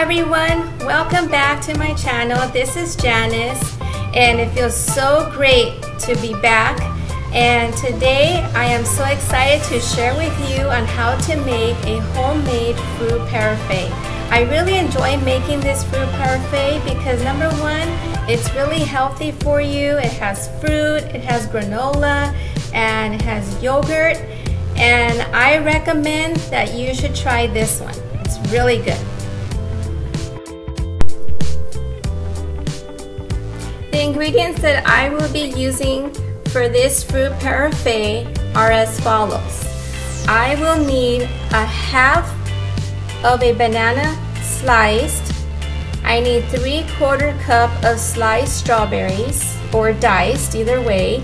everyone, welcome back to my channel. This is Janice and it feels so great to be back, and today I am so excited to share with you on how to make a homemade fruit parfait. I really enjoy making this fruit parfait because number one, it's really healthy for you. It has fruit, it has granola, and it has yogurt, and I recommend that you should try this one. It's really good. The ingredients that I will be using for this fruit parfait are as follows. I will need a half of a banana sliced. I need 3/4 cup of sliced strawberries, or diced, either way.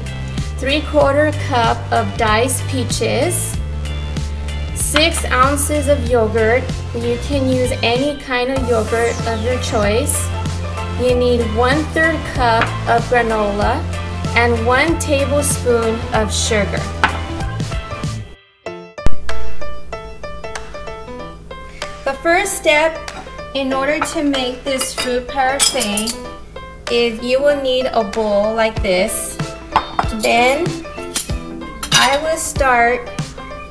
3/4 cup of diced peaches. 6 ounces of yogurt. You can use any kind of yogurt of your choice. You need 1/3 cup of granola and 1 tablespoon of sugar. The first step in order to make this fruit parfait is you will need a bowl like this. Then I will start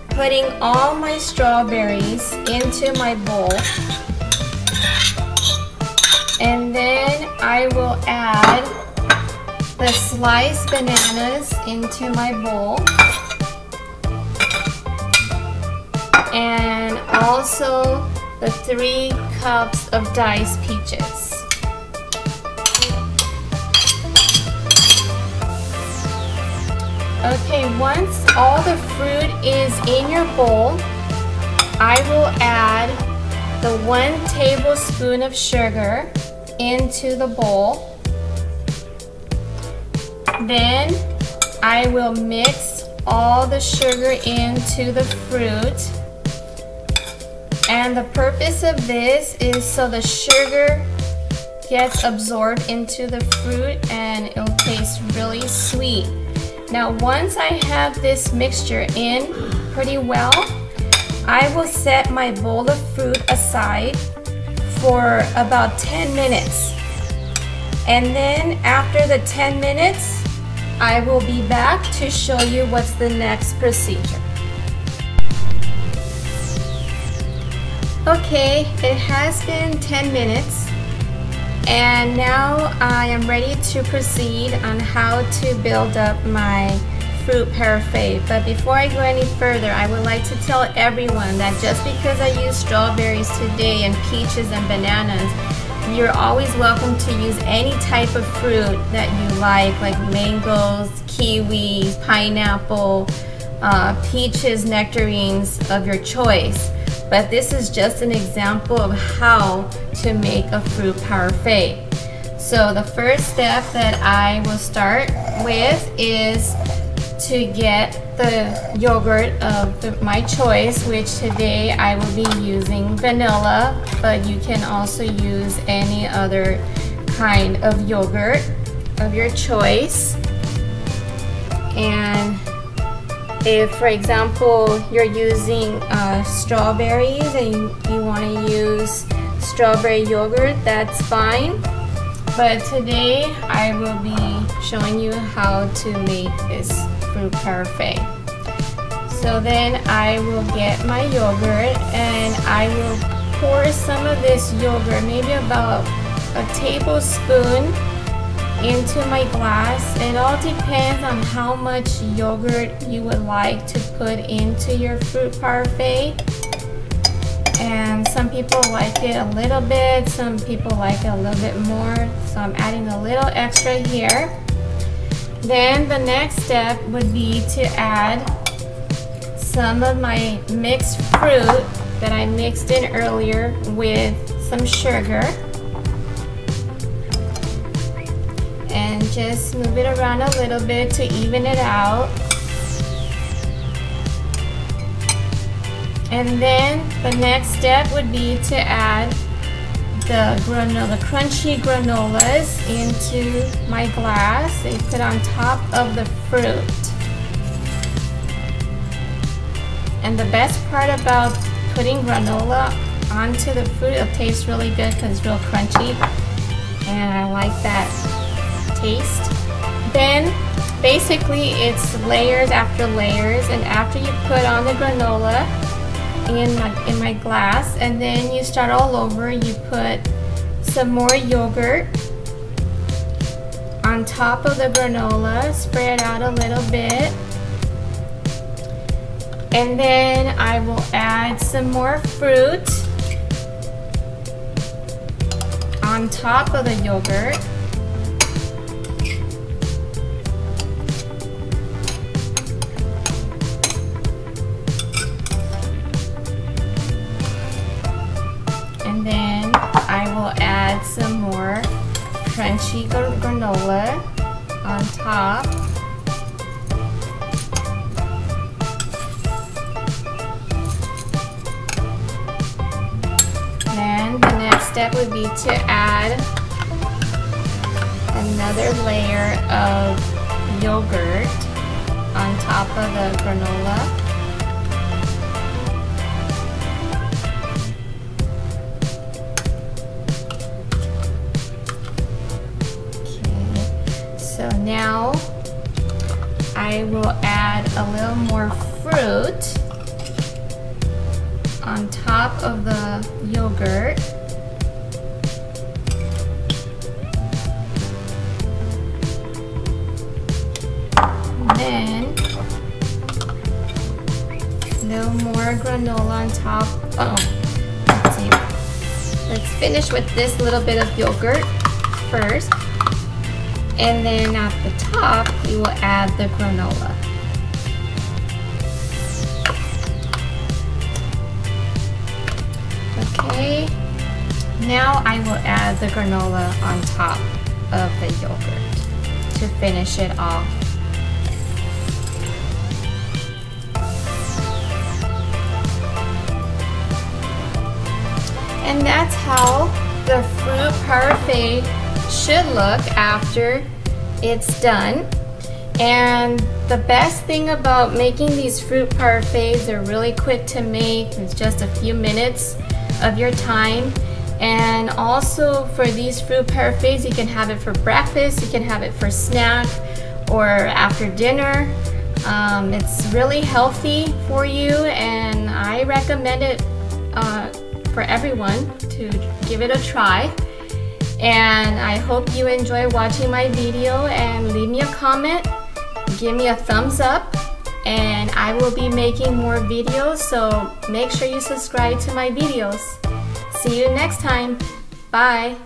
putting all my strawberries into my bowl. And then I will add the sliced bananas into my bowl. And also the 3 cups of diced peaches. Okay, once all the fruit is in your bowl, I will add the 1 tablespoon of sugar into the bowl. Then I will mix all the sugar into the fruit. And the purpose of this is so the sugar gets absorbed into the fruit and it'll taste really sweet. Now once I have this mixture in pretty well, I will set my bowl of fruit aside for about 10 minutes. And then after the 10 minutes, I will be back to show you what's the next procedure. Okay, it has been 10 minutes and now I am ready to proceed on how to build up my fruit parfait. But before I go any further, I would like to tell everyone that just because I use strawberries today and peaches and bananas, you're always welcome to use any type of fruit that you like mangoes, kiwis, pineapple, peaches, nectarines of your choice. But this is just an example of how to make a fruit parfait. So the first step that I will start with is to get the yogurt of my choice, which today I will be using vanilla, but you can also use any other kind of yogurt of your choice. And if, for example, you're using strawberries and you want to use strawberry yogurt, that's fine. But today I will be showing you how to make this fruit parfait. So then I will get my yogurt and I will pour some of this yogurt, maybe about a tablespoon, into my glass. It all depends on how much yogurt you would like to put into your fruit parfait. And some people like it a little bit, some people like it a little bit more, so I'm adding a little extra here. Then the next step would be to add some of my mixed fruit that I mixed in earlier with some sugar. And just move it around a little bit to even it out. And then the next step would be to add the crunchy granolas into my glass. They put on top of the fruit. And the best part about putting granola onto the fruit. It'll taste really good because it's real crunchy, and I like that taste. Then basically it's layers after layers, and after you put on the granola in my glass, and then you start all over, you put some more yogurt on top of the granola, spray it out a little bit, and then I will add some more fruit on top of the yogurt. And then I will add some more crunchy granola on top. Then the next step would be to add another layer of yogurt on top of the granola. So now I will add a little more fruit on top of the yogurt. And then a little more granola on top. Let's see. Let's finish with this little bit of yogurt first. And then at the top, we will add the granola. Okay, now I will add the granola on top of the yogurt to finish it off. And that's how the fruit parfait should look after it's done. And the best thing about making these fruit parfaits, they're really quick to make. It's just a few minutes of your time. And also for these fruit parfaits, you can have it for breakfast, you can have it for snack or after dinner. It's really healthy for you, and I recommend it for everyone to give it a try. And I hope you enjoy watching my video, and leave me a comment, give me a thumbs up, and I will be making more videos, so make sure you subscribe to my videos. See you next time. Bye.